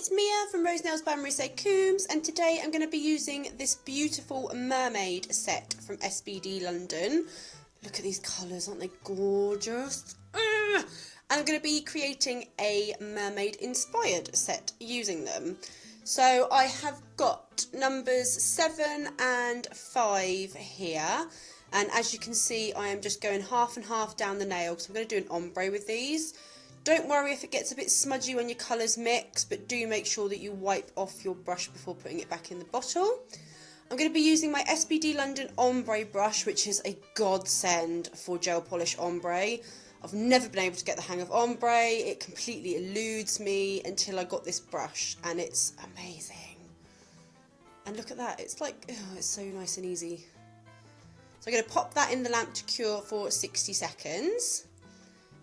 it's Mia from Rose Nails by Marie Coombs, and today I'm going to be using this beautiful Mermaid set from SBD London. Look at these colours, aren't they gorgeous? And I'm going to be creating a mermaid inspired set using them. So I have got numbers 7 and 5 here, and as you can see I am just going half and half down the nail because I'm going to do an ombre with these. Don't worry if it gets a bit smudgy when your colours mix, but do make sure that you wipe off your brush before putting it back in the bottle. I'm going to be using my SBD London Ombre brush, which is a godsend for gel polish ombre. I've never been able to get the hang of ombre. It completely eludes me until I got this brush, and it's amazing. And look at that, it's like, oh, it's so nice and easy. So I'm going to pop that in the lamp to cure for 60 seconds.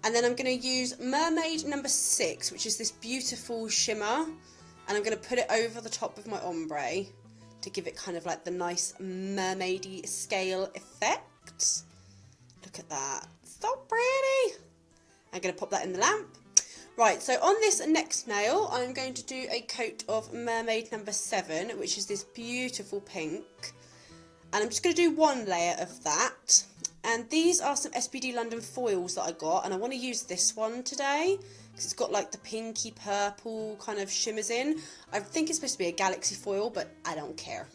And then I'm going to use Mermaid number 6, which is this beautiful shimmer, and I'm going to put it over the top of my ombre to give it kind of like the nice mermaidy scale effect. Look at that, so pretty. I'm going to pop that in the lamp. Right, so on this next nail I'm going to do a coat of Mermaid number 7, which is this beautiful pink, and I'm just going to do one layer of that. And these are some SBD London foils that I got, and I want to use this one today because it's got like the pinky purple kind of shimmers in. I think it's supposed to be a galaxy foil, but I don't care.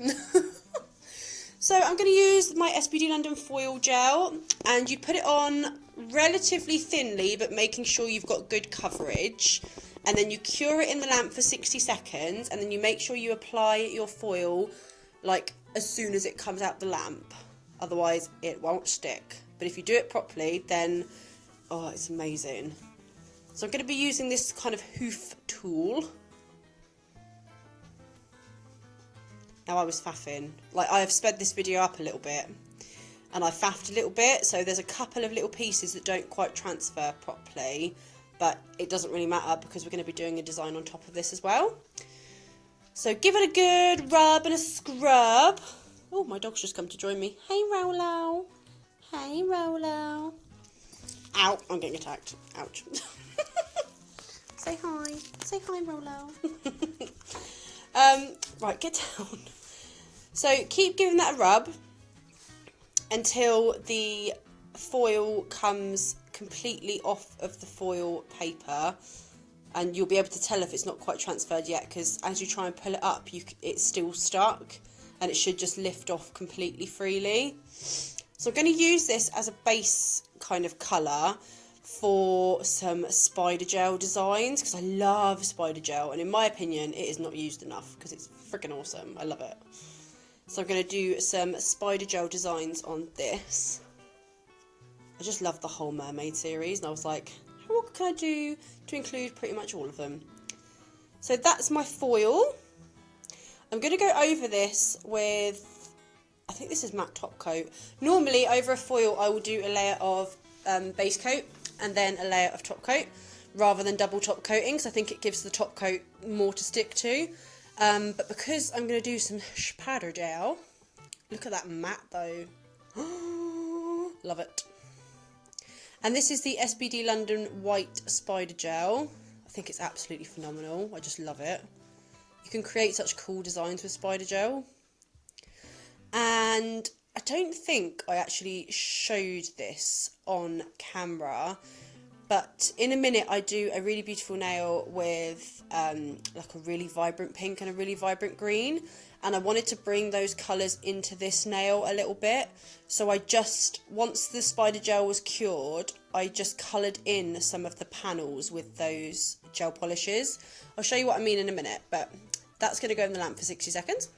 So I'm going to use my SBD London foil gel, and you put it on relatively thinly, but making sure you've got good coverage. And then you cure it in the lamp for 60 seconds, and then you make sure you apply your foil like as soon as it comes out the lamp. Otherwise it won't stick, but if you do it properly then, oh, it's amazing. So I'm going to be using this kind of hoof tool. Now I was faffing, like I have sped this video up a little bit and I faffed a little bit, so there's a couple of little pieces that don't quite transfer properly, but it doesn't really matter because we're going to be doing a design on top of this as well. So give it a good rub and a scrub. Oh, my dog's just come to join me. Hey, Rolo. Hey, Rolo. Ow, I'm getting attacked. Ouch. Say hi. Say hi, Rolo. Right, get down. So keep giving that a rub until the foil comes completely off of the foil paper. And you'll be able to tell if it's not quite transferred yet, because as you try and pull it up, it's still stuck. And it should just lift off completely freely. So I'm going to use this as a base kind of colour for some spider gel designs, because I love spider gel, and in my opinion it is not used enough because it's freaking awesome. I love it. So I'm going to do some spider gel designs on this. I just love the whole Mermaid series, and I was like, what can I do to include pretty much all of them? So that's my foil. I'm going to go over this with, I think this is matte top coat. Normally over a foil I will do a layer of base coat and then a layer of top coat rather than double top coating, because I think it gives the top coat more to stick to. But because I'm going to do some spider gel, look at that matte though. Love it. And this is the SBD London White Spider Gel. I think it's absolutely phenomenal. I just love it. You can create such cool designs with spider gel. And I don't think I actually showed this on camera, but in a minute I do a really beautiful nail with like a really vibrant pink and a really vibrant green, and I wanted to bring those colours into this nail a little bit. So I just, once the spider gel was cured, I just coloured in some of the panels with those gel polishes. I'll show you what I mean in a minute, but that's going to go in the lamp for 60 seconds.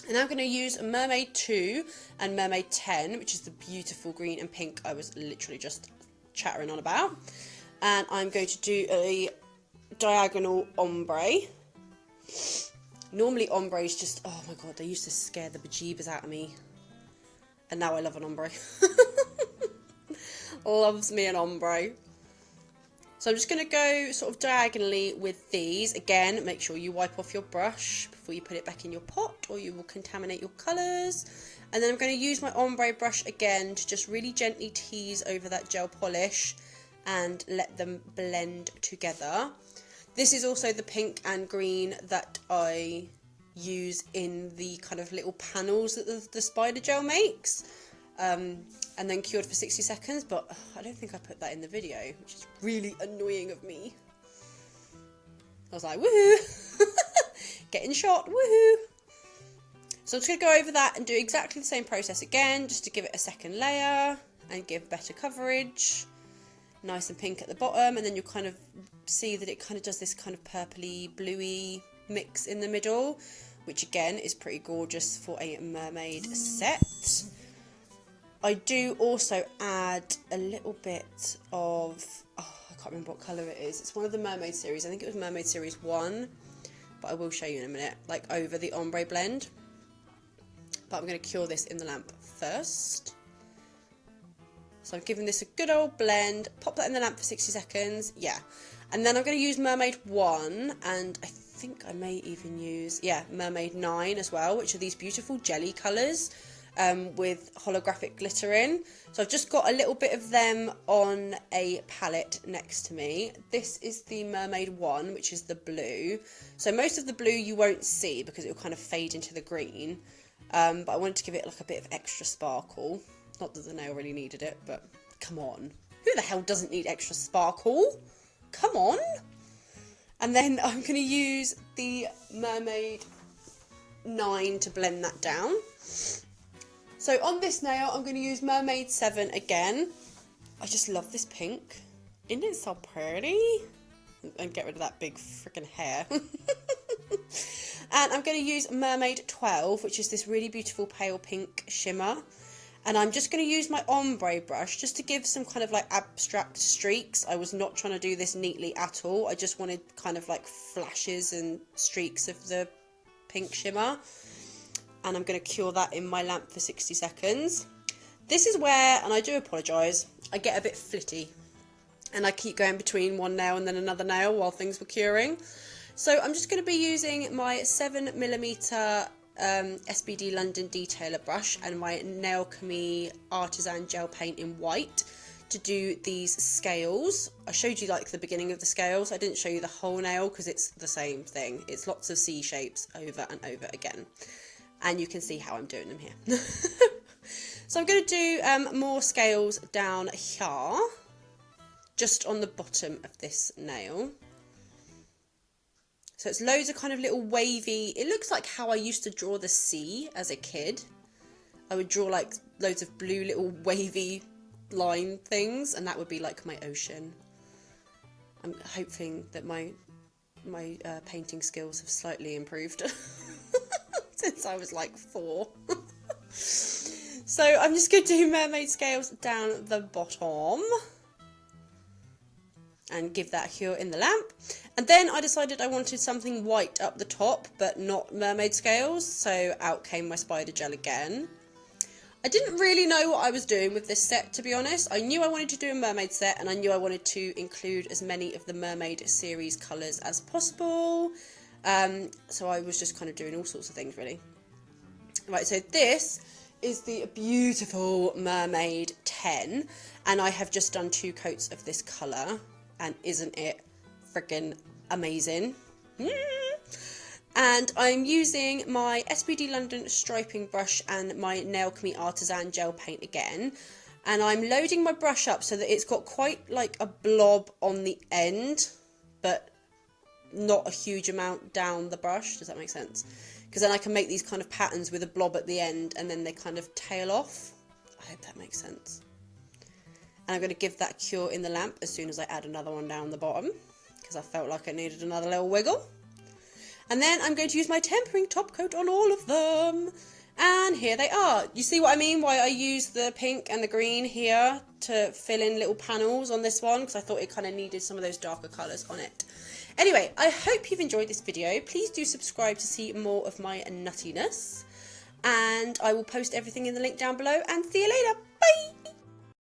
And I'm going to use Mermaid 2 and Mermaid 10, which is the beautiful green and pink I was literally just chattering on about. And I'm going to do a diagonal ombre. Normally ombre is just, oh my god, they used to scare the bejeebers out of me. And now I love an ombre. Loves me an ombre. So I'm just going to go sort of diagonally with these. Again, make sure you wipe off your brush before you put it back in your pot, or you will contaminate your colours. And then I'm going to use my ombre brush again to just really gently tease over that gel polish and let them blend together. This is also the pink and green that I use in the kind of little panels that the spider gel makes, and then cured for 60 seconds, but I don't think I put that in the video, which is really annoying of me. I was like, woohoo! Getting shot, woohoo! So I'm just going to go over that and do exactly the same process again, just to give it a second layer and give better coverage. Nice and pink at the bottom, and then you'll kind of see that it kind of does this kind of purpley, bluey mix in the middle, which again is pretty gorgeous for a mermaid set. I do also add a little bit of, oh, I can't remember what colour it is. It's one of the Mermaid series. I think it was Mermaid series 1, but I will show you in a minute, like over the ombre blend. But I'm going to cure this in the lamp first. So I'm giving this a good old blend, pop that in the lamp for 60 seconds, yeah. And then I'm going to use Mermaid 1, and I think I may even use, yeah, Mermaid 9 as well, which are these beautiful jelly colours with holographic glitter in. So I've just got a little bit of them on a palette next to me. This is the Mermaid 1, which is the blue. So most of the blue you won't see because it will kind of fade into the green. But I wanted to give it like a bit of extra sparkle. Not that the nail really needed it, but come on. Who the hell doesn't need extra sparkle? Come on. And then I'm going to use the Mermaid 9 to blend that down. So on this nail, I'm going to use Mermaid 7 again. I just love this pink. Isn't it so pretty? And get rid of that big freaking hair. And I'm going to use Mermaid 12, which is this really beautiful pale pink shimmer. And I'm just going to use my ombre brush just to give some kind of like abstract streaks. I was not trying to do this neatly at all. I just wanted kind of like flashes and streaks of the pink shimmer. And I'm going to cure that in my lamp for 60 seconds. This is where, and I do apologise, I get a bit flitty. And I keep going between one nail and then another nail while things were curing. So I'm just going to be using my 7mm SBD London Detailer brush and my Nailchemy Artisan Gel Paint in white to do these scales. I showed you like the beginning of the scales. I didn't show you the whole nail because it's the same thing. It's lots of C shapes over and over again. And you can see how I'm doing them here. So I'm going to do more scales down here, just on the bottom of this nail. So it's loads of kind of little wavy, it looks like how I used to draw the sea as a kid. I would draw like loads of blue little wavy line things, and that would be like my ocean. I'm hoping that my painting skills have slightly improved since I was like 4. So I'm just going to do mermaid scales down the bottom and give that a cure in the lamp. And then I decided I wanted something white up the top, but not mermaid scales, so out came my spider gel again. I didn't really know what I was doing with this set, to be honest. I knew I wanted to do a mermaid set, and I knew I wanted to include as many of the Mermaid series colours as possible. So I was just kind of doing all sorts of things, really. Right, so this is the beautiful Mermaid 10, and I have just done 2 coats of this colour. And isn't it freaking amazing? And I'm using my SBD London striping brush and my Nailchemy Artisan Gel Paint again. And I'm loading my brush up so that it's got quite like a blob on the end, but not a huge amount down the brush. Does that make sense? Because then I can make these kind of patterns with a blob at the end and then they kind of tail off. I hope that makes sense. And I'm going to give that cure in the lamp as soon as I add another one down the bottom, because I felt like I needed another little wiggle. And then I'm going to use my tempering top coat on all of them. And here they are. You see what I mean? Why I use the pink and the green here to fill in little panels on this one, because I thought it kind of needed some of those darker colours on it. Anyway, I hope you've enjoyed this video. Please do subscribe to see more of my nuttiness. And I will post everything in the link down below. And see you later. Bye!